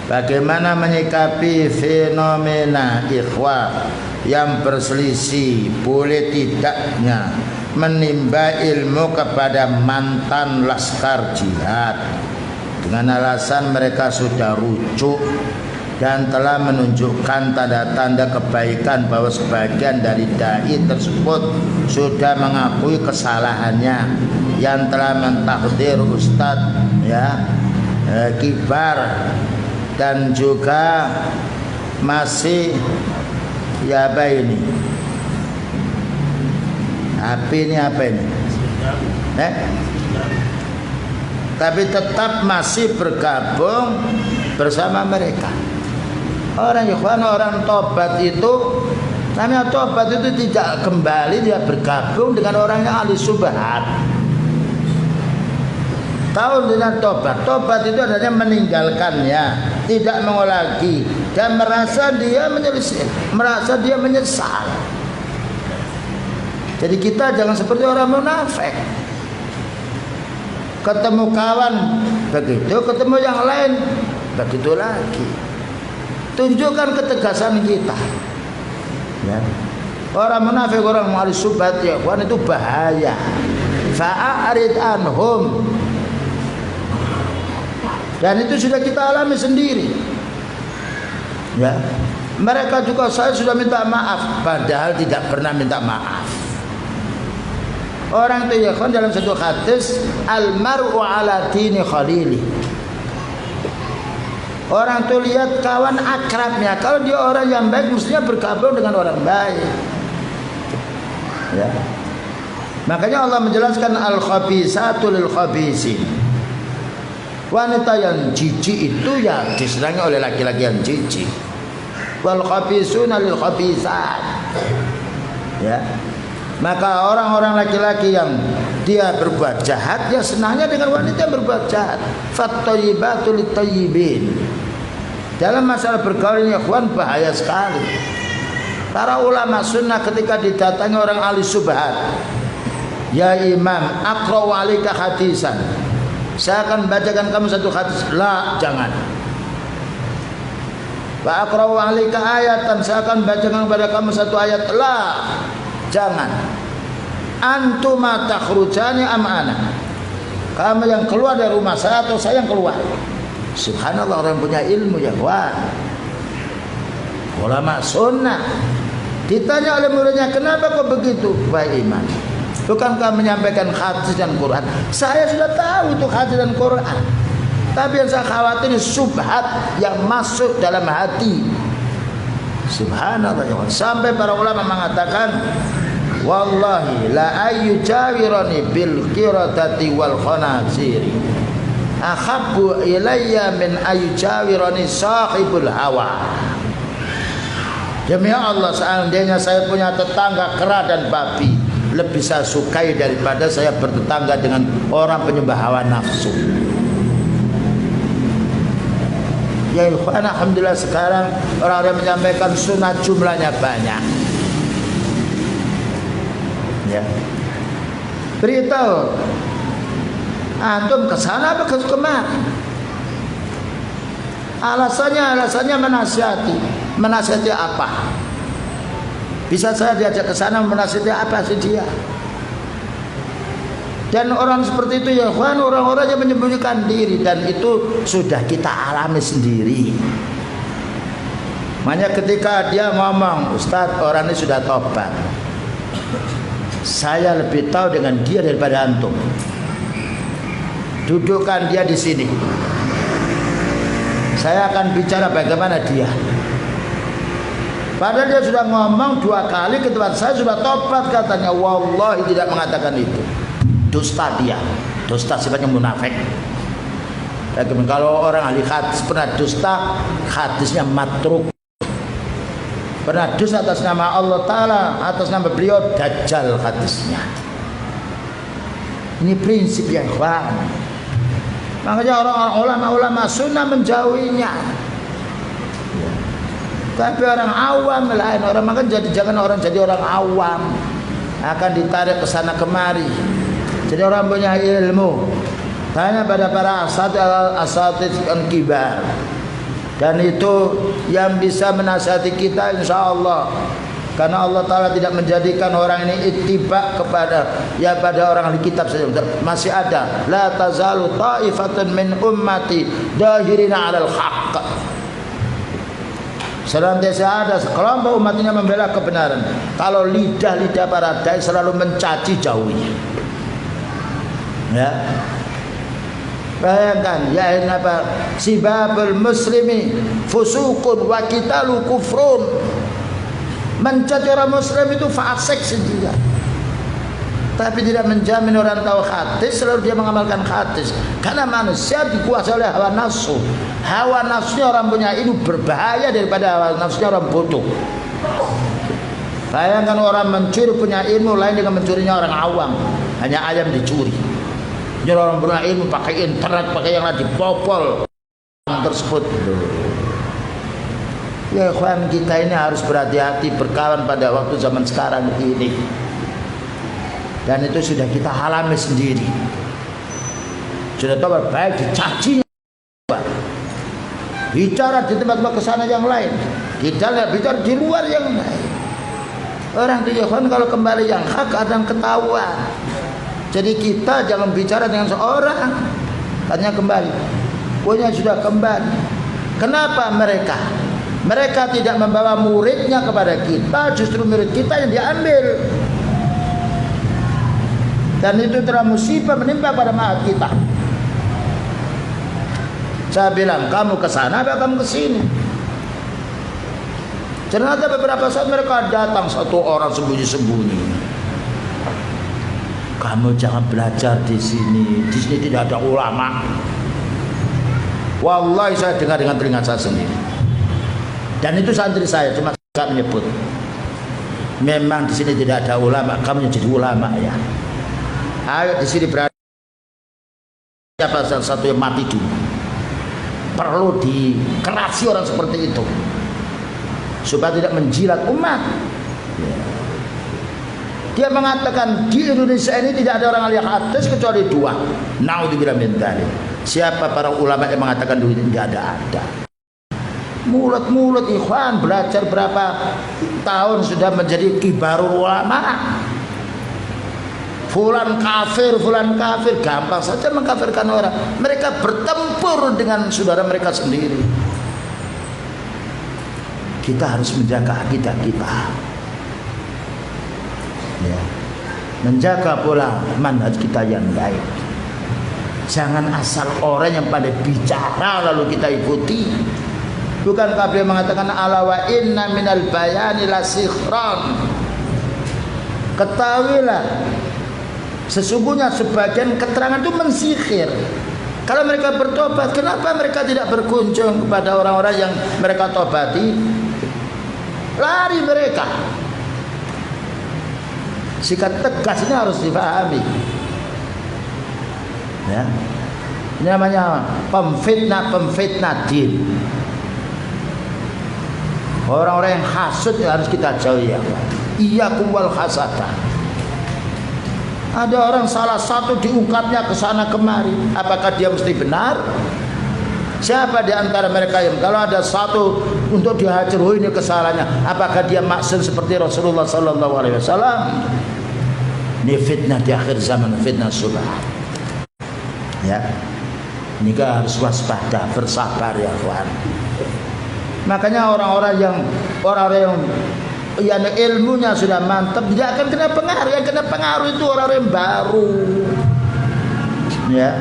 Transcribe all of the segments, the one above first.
Bagaimana menyikapi fenomena ikhwah yang berselisih boleh tidaknya menimba ilmu kepada mantan laskar jihad dengan alasan mereka sudah rujuk dan telah menunjukkan tanda-tanda kebaikan bahwa sebagian dari dai tersebut sudah mengakui kesalahannya yang telah mentakdir ustadz kibar dan juga masih apa ini tapi tetap masih bergabung bersama mereka. Orang ikhwan, orang tobat itu namanya tobat itu tidak kembali, dia bergabung dengan orang yang ahli subhat. Tahu dengan tobat. Tobat itu adanya meninggalkannya, tidak mau lagi dan merasa dia menyesal. Jadi kita jangan seperti orang munafik. Ketemu kawan begitu, ketemu yang lain begitu lagi. Tunjukkan ketegasan kita. Ya. Orang munafik, orang ahli subhat ya, itu bahaya. Fa'arid anhum. Dan itu sudah kita alami sendiri. Ya. Mereka juga saya sudah minta maaf padahal tidak pernah minta maaf. Orang itu ya kan dalam satu hadis al-mar'u ala dini khalili. Orang itu lihat kawan akrabnya. Kalau dia orang yang baik mestinya bergabung dengan orang baik. Ya. Makanya Allah menjelaskan al-khabisatu lil khabisin. Wanita yang jijik itu ya disenangi oleh laki-laki yang jijik. Wal khabisuna lil khabisat. Ya. Maka orang-orang laki-laki yang dia berbuat jahat, dia senangnya dengan wanita yang berbuat jahat. Fattayyibatu littayyibin. Dalam masalah bergaul ini ikhwan bahaya sekali. Para ulama sunnah ketika didatangi orang ahli subhat, ya imam, aqra'u 'alaika hadisan. Saya akan bacakan kamu satu hadis. La, jangan. Wa aqra'u 'alaika ayatan. Saya akan bacakan kepada kamu satu ayat. La, jangan. Antuma takhrujani am ana. Kamu yang keluar dari rumah saya atau saya yang keluar? Subhanallah, orang punya ilmu ya, wah. Ulama sunnah ditanya oleh muridnya, kenapa kok begitu? Wahai imam, bukankah menyampaikan hadis dan Quran? Saya sudah tahu itu hadis dan Quran, tapi yang saya khawatir subhat yang masuk dalam hati. Subhanallah, sampai para ulama mengatakan, wallahi la ayyujawirani bil qiradati wal khanaziri ahabbu ilayya min ayyujawirani sahibul hawa. Demi Allah, seandainya saya punya tetangga kera dan babi, lebih saya sukai daripada saya bertetangga dengan orang penyembah hawa nafsu. Ya ikhwan, alhamdulillah sekarang orang-orang menyampaikan sunnah jumlahnya banyak. Ya. Beritahu antum ke sana apa ke kemari? Alasannya menasihati apa? Bisa saya diajak ke sana menasihati apa sih dia? Dan orang seperti itu ya kawan, orang-orang yang menyembunyikan diri, dan itu sudah kita alami sendiri. Makanya ketika dia ngomong, Ustadz, orang ini sudah tobat, saya lebih tahu dengan dia daripada antum. Dudukkan dia di sini. Saya akan bicara bagaimana dia. Padahal dia sudah ngomong 2 kali ke tempat saya, sudah tobat katanya. Wallahi tidak mengatakan itu. Dusta dia. Dusta sifatnya munafik. Kalau orang ahli hadis pernah dusta, hadisnya matruk. Pernah dusta atas nama Allah Ta'ala, atas nama beliau, dajjal hadisnya. Ini prinsip yang ikhwan. Makanya orang-orang ulama sunnah menjauhinya. Tapi orang awam lain, orang makan jangan orang jadi orang awam akan ditarik ke sana kemari. Jadi orang punya ilmu. Tanya pada para asatidz kibar. Dan itu yang bisa menasihati kita insya Allah. Karena Allah Ta'ala tidak menjadikan orang ini ittiba kepada pada orang ahli kitab saja. Masih ada la tazalu ta'ifatun min ummati dahirina 'alal haqq. Senantiasa ada sekelompok umat ini membela kebenaran. Kalau lidah-lidah para dai selalu mencaci jauhinya. Ya. Bayangkan ya apa sibabul muslimi fusukun wa qitalu kufrun. Mencaci orang muslim itu fasik sendiri. Tapi tidak menjamin orang tahu hadis selalu dia mengamalkan hadis. Karena manusia dikuasai oleh hawa nafsu. Hawa nafsunya orang punya ilmu berbahaya daripada hawa nafsunya orang bodoh. Bayangkan orang mencuri punya ilmu lain dengan mencurinya orang awam. Hanya ayam dicuri. Jadi orang punya ilmu pakai internet, pakai yang lain dipopol tersebut. Ya ikhwan, kita ini harus berhati-hati berkawan pada waktu zaman sekarang ini. Dan itu sudah kita alami sendiri. Sudah tahu baik dicacinya. Bicara di tempat-tempat kesana yang lain. Kita lihat bicara di luar yang lain. Orang di ikhwan kalau kembali yang hak kadang ketahuan. Jadi kita jangan bicara dengan seorang hanya kembali. Pokoknya sudah kembali. Kenapa mereka? Mereka tidak membawa muridnya kepada kita, justru murid kita yang diambil. Dan itu telah musibah menimpa pada mahat kita. Saya bilang, kamu ke sana apa kamu ke sini? Ternyata beberapa saat mereka datang satu orang sembunyi-sembunyi. Kamu jangan belajar di sini. Di sini tidak ada ulama. Wallahi saya dengar dengan telinga saya sendiri. Dan itu santri saya, cuma saya menyebut. Memang di sini tidak ada ulama. Kamu yang jadi ulama ya. Ayo di sini berada. Siapa salah satu yang mati dulu. Perlu dikerasi orang seperti itu supaya tidak menjilat umat. Dia mengatakan di Indonesia ini tidak ada orang ahli hadis kecuali dua. Naudzubillah min dzalik. Siapa para ulama yang mengatakan dulu ini tidak ada? Mulut-mulut ikhwan belajar berapa tahun sudah menjadi kibarul ulama. Fulan kafir, gampang saja mengkafirkan orang. Mereka bertempur dengan saudara mereka sendiri. Kita harus menjaga akidah kita. Ya. Menjaga pola manhaj kita yang baik. Jangan asal orang yang pada bicara lalu kita ikuti. Bukankah beliau mengatakan ala wa inna minal bayani la sikhran. Ketahuilah sesungguhnya sebagian keterangan itu mensihir. Kalau mereka bertobat, kenapa mereka tidak berkunjung kepada orang-orang yang mereka tobati? Lari mereka. Sikap tegas ini harus dipahami. Ya. Ini namanya pemfitnah din. Orang-orang yang hasud harus kita jauhi ya. Iyyakum wal hasadah. Ada orang salah satu diungkapnya ke sana kemari, apakah dia mesti benar? Siapa di antara mereka yang kalau ada satu untuk dihajar, oh ini kesalahannya, apakah dia maksud seperti Rasulullah sallallahu alaihi wasallam? Ini fitnah di akhir zaman, fitnah subhat. Ya. Ini kan harus waspada, bersabar ya kawan. Makanya orang-orang yang ilmunya sudah mantap tidak akan kena pengaruh. Yang kena pengaruh itu orang-orang yang baru. Ya.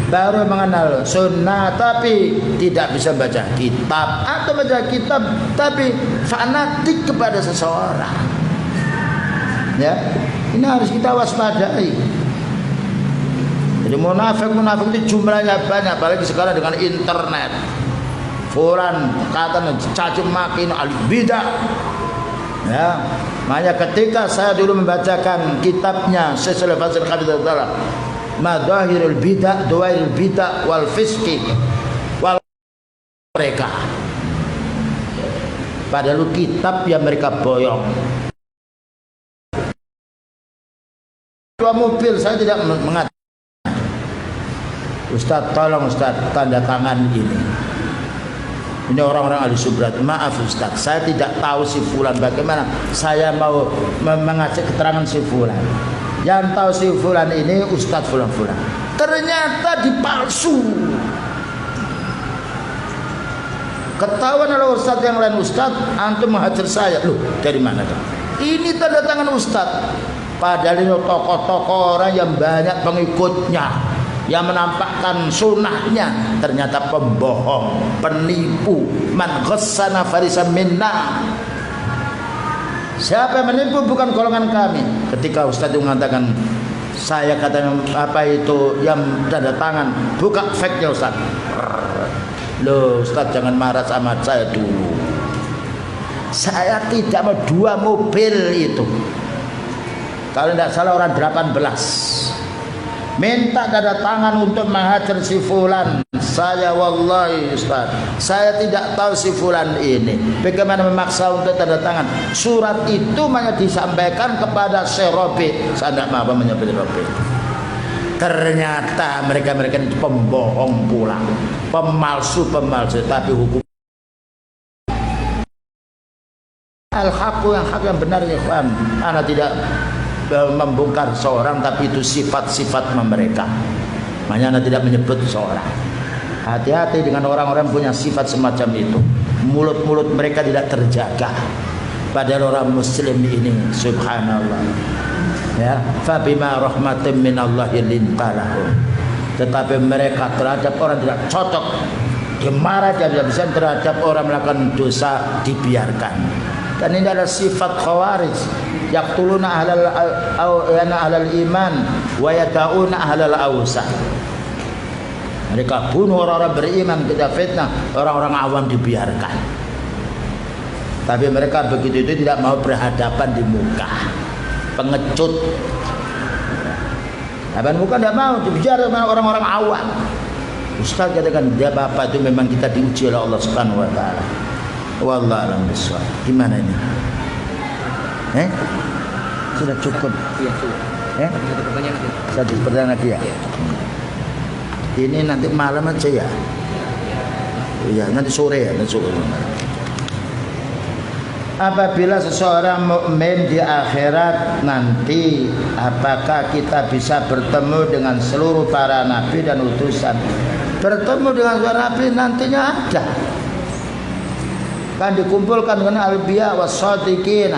Baru mengenal sunnah tapi tidak bisa baca kitab, atau baca kitab tapi fanatik kepada seseorang. Ya. Ini harus kita waspadai. Jadi munafik itu jumlahnya banyak, apalagi sekarang dengan internet. Fulan kata caci maki ahli bidah. Ya, makanya ketika saya dulu membacakan kitabnya Syekh Shalih Al Qadir Taala, Madahirul Bidah, Dawairul Bidah wal Fiski wal mereka. Padahal kitab yang mereka boyong. Dua mobil saya tidak mengatakan, Ustaz tolong Ustaz tanda tangan ini. Ini orang-orang ahli subrat. Maaf Ustaz, saya tidak tahu si fulan bagaimana. Saya mau mengajak keterangan si fulan. Yang tahu si fulan ini Ustaz fulan-fulan. Ternyata dipalsu. Ketahuan oleh Ustaz yang lain, Ustaz antum menghajar saya. Loh, dari mana kan? Ini tanda tangan Ustaz. Padahal ini tokoh-tokoh orang yang banyak pengikutnya, yang menampakkan sunnahnya, ternyata pembohong, penipu. Man ghassana farisan minna. Siapa yang menipu bukan golongan kami. Ketika Ustaz itu mengatakan, saya katanya apa itu yang tanda tangan, buka fake-nya Ustaz. Loh Ustaz, jangan marah sama saya dulu. Saya tidak mau 2 mobil itu. Kalau tidak salah orang 18 minta tanda tangan untuk menghajar si fulan. Saya wallahi Ustaz, saya tidak tahu si fulan ini bagaimana memaksa untuk tanda tangan. Surat itu hanya disampaikan kepada Syekh Robi. Saya tidak mau menyebut Robi. Ternyata mereka-mereka itu pembohong pula, pemalsu, tapi hukum al-haqu, yang hak yang benar ya ikhwan. Ana tidak membongkar seorang, tapi itu sifat-sifat mereka. Makanya anda tidak menyebut seorang. Hati-hati dengan orang-orang punya sifat semacam itu. Mulut-mulut mereka tidak terjaga. Padahal orang muslim ini subhanallah, ya, fabima rahmatin minallahi lintalahum. Tetapi mereka terhadap orang tidak cocok, dia marah, dia tidak bisa terhadap orang melakukan dosa dibiarkan. Dan ini adalah sifat khawarij. Yaqtuluna ahlal iman wa yada'una ahlal awsa. Mereka bunuh orang-orang beriman, kita fitnah orang-orang awam dibiarkan. Tapi mereka begitu itu tidak mau berhadapan di muka, pengecut. Hadapan muka tidak mau dibicara dengan orang-orang awam. Ustaz katakan dia bapak itu memang kita diuji oleh Allah Subhanahu wa taala. Wallahu a'lam bishawab. Gimana ini? Sudah cukup. Iya, sudah. Satu pertanyaan lagi ya. Ini nanti malam aja ya. Iya, nanti sore ya, nanti sore. Apabila seseorang mukmin di akhirat nanti, apakah kita bisa bertemu dengan seluruh para nabi dan utusan? Bertemu dengan para nabi nantinya ada. Kan dikumpulkan dengan al-anbiya was-shadiqin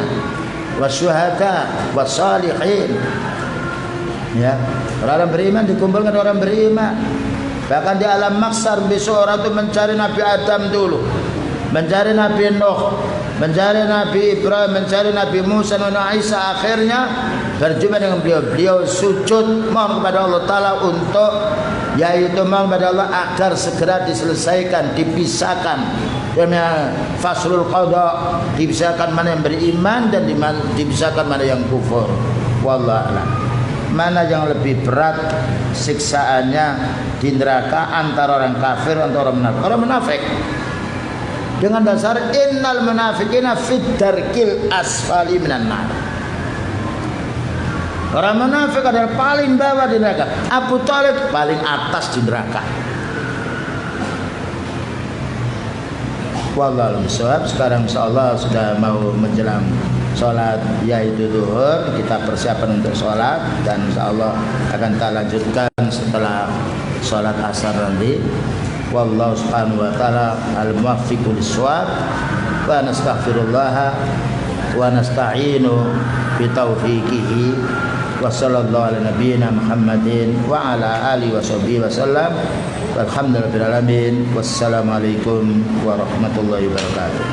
wasyuhada wassalihin. Ya, orang beriman dikumpulkan orang beriman. Bahkan di alam mahsyar besok orang itu mencari Nabi Adam dulu, mencari Nabi Nuh, mencari Nabi Ibrahim, mencari Nabi Musa dan Isa. Akhirnya berjumpa dengan beliau. Beliau sujud mohon kepada Allah Ta'ala untuk, yaitu mohon kepada Allah agar segera diselesaikan, dipisahkan dengan faslul qada, dipisahkan mana yang beriman dan dipisahkan mana yang kufur. Wallahu a'lam. Mana yang lebih berat siksaannya di neraka, antara orang kafir atau orang munafik? Orang munafik dengan dasar innal munafiqina fid darkil asfali minan nar. Orang munafik adalah paling bawah di neraka. Abu Thalib paling atas di neraka. Wallahu a'lam bishawab. Sekarang insyaallah sudah mau menjelang sholat yaitu zuhur. Kita persiapan untuk sholat dan insyaallah akan kita lanjutkan setelah sholat asar nanti. Wallahu subhanahu wa ta'ala al-muwaffiqu lis-shawab wa nastaghfirullah wa nasta'inu bi taufiqihi wa sallallahu ala nabiyyina Muhammadin wa ala alihi wa sahbihi wa sallam. Walhamdulillahirabbil alamin. Wassalamualaikum warahmatullahi wabarakatuh.